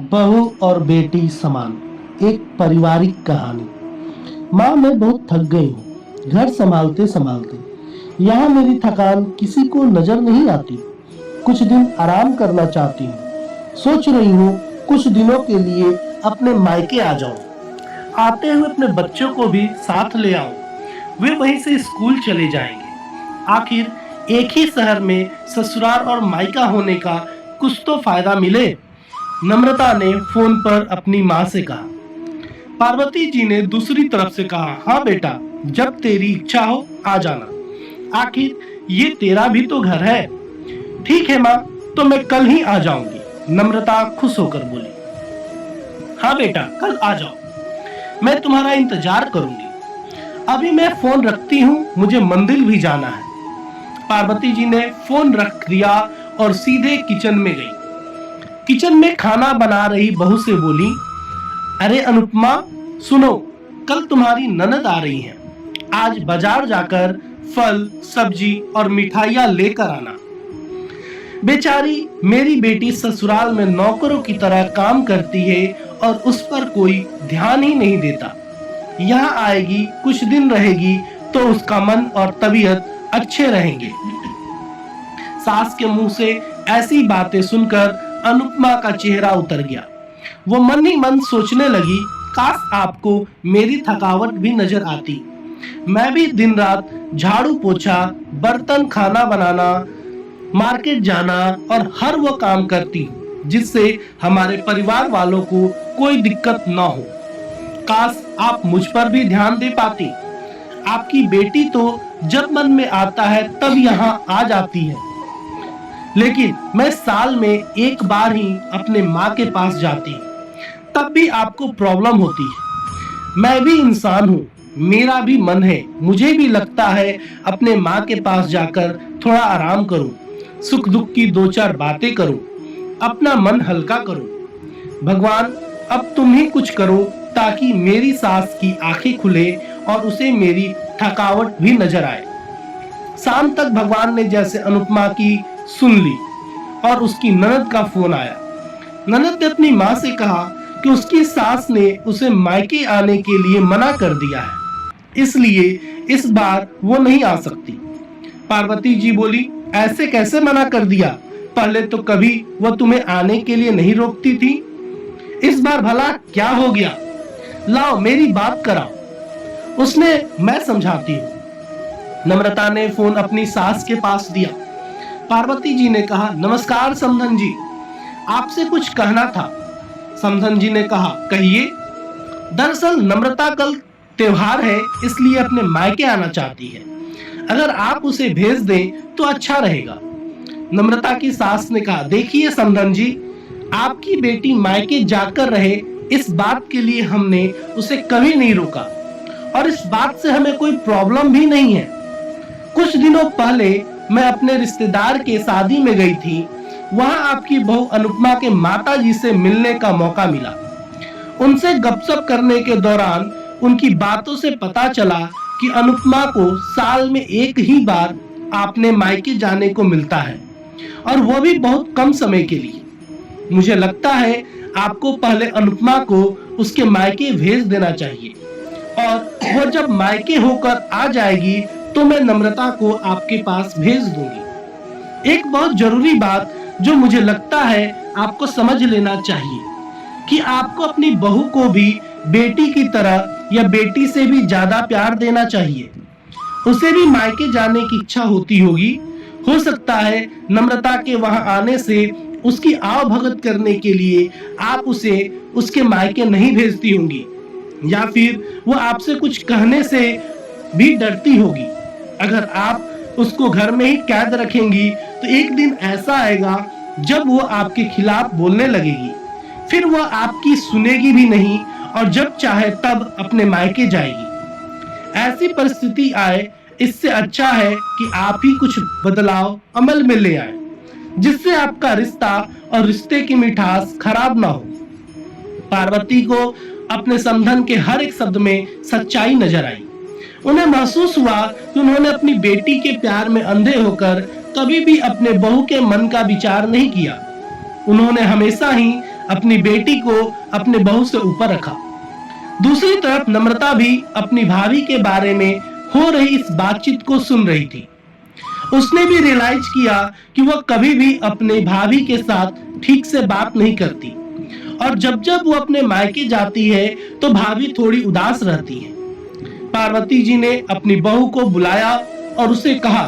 बहू और बेटी समान, एक पारिवारिक कहानी। माँ, मैं बहुत थक गई हूँ घर संभालते संभालते। यहाँ मेरी थकान किसी को नजर नहीं आती। कुछ दिन आराम करना चाहती हूँ। सोच रही हूँ कुछ दिनों के लिए अपने मायके आ जाऊँ। आते हुए अपने बच्चों को भी साथ ले आऊँ। वे वहीं से स्कूल चले जाएंगे। आखिर एक ही शहर में ससुराल और मायका होने का कुछ तो फायदा मिले। नम्रता ने फोन पर अपनी माँ से कहा। पार्वती जी ने दूसरी तरफ से कहा, हाँ बेटा, जब तेरी इच्छा हो आ जाना। आखिर ये तेरा भी तो घर है। ठीक है माँ, तो मैं कल ही आ जाऊंगी। नम्रता खुश होकर बोली। हाँ बेटा, कल आ जाओ, मैं तुम्हारा इंतजार करूंगी। अभी मैं फोन रखती हूँ, मुझे मंदिर भी जाना है। पार्वती जी ने फोन रख दिया और सीधे किचन में गई। किचन में खाना बना रही बहू से बोली, अरे अनुपमा, सुनो, कल तुम्हारी ननद आ रही हैं। आज बाजार जाकर फल सब्जी और मिठाइयाँ लेकर आना। बेचारी मेरी बेटी ससुराल में नौकरों की तरह काम करती है और उस पर कोई ध्यान ही नहीं देता। यहाँ आएगी, कुछ दिन रहेगी तो उसका मन और तबीयत अच्छे रहेंगे। सास के मुंह से ऐसी बातें सुनकर अनुपमा का चेहरा उतर गया। वो मन ही मन सोचने लगी, काश आपको मेरी थकावट भी नजर आती। मैं भी दिन रात झाड़ू पोछा, बर्तन, खाना बनाना, मार्केट जाना और हर वो काम करती हूँ जिससे हमारे परिवार वालों को कोई दिक्कत ना हो। काश आप मुझ पर भी ध्यान दे पाती। आपकी बेटी तो जब मन में आता है तब यहाँ आ जाती है, लेकिन मैं साल में एक बार ही अपने माँ के पास जाती हूँ, तब भी आपको प्रॉब्लम होती है। मैं भी इंसान हूँ, मेरा भी मन है। मुझे भी लगता है अपने माँ के पास जाकर थोड़ा आराम करूँ, सुख दुख की दो चार बातें करूँ, अपना मन हल्का करूँ। भगवान, अब तुम ही कुछ करो ताकि मेरी सास की आंखें खुले और उसे मेरी थकावट भी नजर आए। शाम तक भगवान ने जैसे अनुपमा की सुन ली और उसकी ननद का फोन आया। ननद ने अपनी माँ से कहा कि उसकी सास ने उसे मायके आने के लिए मना कर दिया है, इसलिए इस बार वो नहीं आ सकती। पार्वती जी बोली, ऐसे कैसे मना कर दिया? पहले तो कभी वो तुम्हें आने के लिए नहीं रोकती थी, इस बार भला क्या हो गया? लाओ मेरी बात कराओ, उसने मैं समझाती हूँ। नम्रता ने फोन अपनी सास के पास दिया। पार्वती जी ने कहा, नमस्कार समधन जी, आपसे कुछ कहना था। समधन जी ने कहा, कहिए। दरअसल नम्रता कल त्योहार है, इसलिए अपने मायके आना चाहती है। अगर आप उसे भेज दें तो अच्छा रहेगा। नम्रता की सास ने कहा, देखिए समधन जी, आपकी बेटी मायके जाकर रहे, इस बात के लिए हमने उसे कभी नहीं रोका और इस बात से हमें कोई प्रॉब्लम भी नहीं है। कुछ दिनों पहले मैं अपने रिश्तेदार के शादी में गई थी। वहां आपकी बहू अनुपमा के माता जी से मिलने का मौका मिला। उनसे गपशप करने के दौरान उनकी बातों से पता चला कि अनुपमा को साल में एक ही बार आपने मायके जाने को मिलता है, और वो भी बहुत कम समय के लिए। मुझे लगता है आपको पहले अनुपमा को उसके मायके भेज देना चाहिए, और वो जब मायके होकर आ जाएगी तो मैं नम्रता को आपके पास भेज दूंगी। एक बहुत जरूरी बात जो मुझे लगता है आपको समझ लेना चाहिए कि आपको अपनी बहू को भी बेटी की तरह या बेटी से भी ज्यादा प्यार देना चाहिए। उसे भी मायके जाने की इच्छा होती होगी। हो सकता है नम्रता के वहां आने से उसकी आवभगत करने के लिए आप उसे उसके मायके नहीं भेजती होंगी, या फिर वो आपसे कुछ कहने से भी डरती होगी। अगर आप उसको घर में ही कैद रखेंगी तो एक दिन ऐसा आएगा जब वो आपके खिलाफ बोलने लगेगी, फिर वो आपकी सुनेगी भी नहीं और जब चाहे तब अपने मायके जाएगी। ऐसी परिस्थिति आए, इससे अच्छा है कि आप ही कुछ बदलाव अमल में ले आए, जिससे आपका रिश्ता और रिश्ते की मिठास खराब ना हो। पार्वती को अपने समधन के हर एक शब्द में सच्चाई नजर आई। उन्हें महसूस हुआ कि उन्होंने अपनी बेटी के प्यार में अंधे होकर कभी भी अपने बहू के मन का विचार नहीं किया। उन्होंने हमेशा ही अपनी बेटी को अपने बहू से ऊपर रखा। दूसरी तरफ नम्रता भी अपनी भाभी के बारे में हो रही इस बातचीत को सुन रही थी। उसने भी रियलाइज किया कि वह कभी भी अपने भाभी के साथ ठीक से बात नहीं करती और जब जब वो अपने मायके जाती है तो भाभी थोड़ी उदास रहती है। पार्वती जी ने अपनी बहू को बुलाया और उसे कहा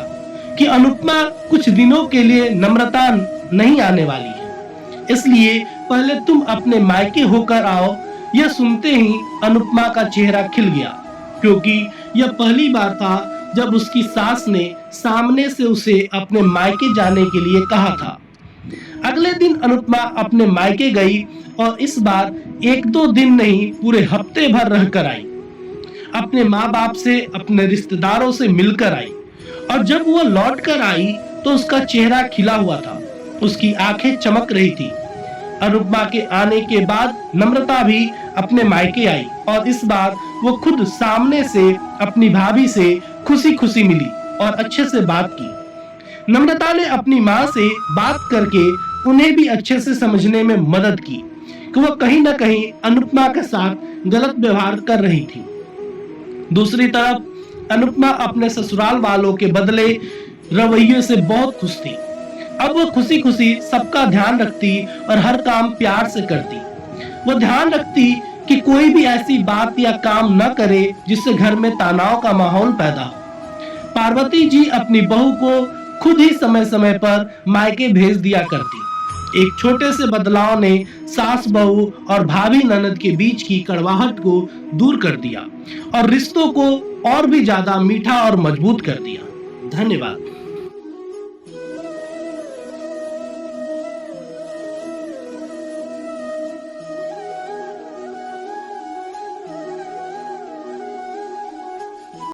कि अनुपमा कुछ दिनों के लिए नम्रता नहीं आने वाली है, इसलिए पहले तुम अपने मायके होकर आओ। यह सुनते ही अनुपमा का चेहरा खिल गया, क्योंकि यह पहली बार था जब उसकी सास ने सामने से उसे अपने मायके जाने के लिए कहा था। अगले दिन अनुपमा अपने मायके गई और इस बार एक दो दिन नहीं पूरे हफ्ते भर रहकर आई। अपने माँ बाप से, अपने रिश्तेदारों से मिलकर आई और जब वह लौट कर आई तो उसका चेहरा खिला हुआ था, उसकी आंखें चमक रही थी। अनुपमा के आने के बाद नम्रता भी अपने मायके आई और इस बार वो खुद सामने से अपनी भाभी से खुशी खुशी मिली और अच्छे से बात की। नम्रता ने अपनी माँ से बात करके उन्हें भी अच्छे से समझने में मदद की कि वह कहीं ना कहीं अनुपमा के साथ गलत व्यवहार कर रही थी। दूसरी तरफ अनुपमा अपने ससुराल वालों के बदले रवैये से बहुत खुश थी। अब वो खुशी खुशी सबका ध्यान रखती और हर काम प्यार से करती। वो ध्यान रखती कि कोई भी ऐसी बात या काम न करे जिससे घर में तनाव का माहौल पैदा हो। पार्वती जी अपनी बहू को खुद ही समय समय पर मायके भेज दिया करती। एक छोटे से बदलाव ने सास बहू और भाभी ननद के बीच की कड़वाहट को दूर कर दिया और रिश्तों को और भी ज्यादा मीठा और मजबूत कर दिया। धन्यवाद।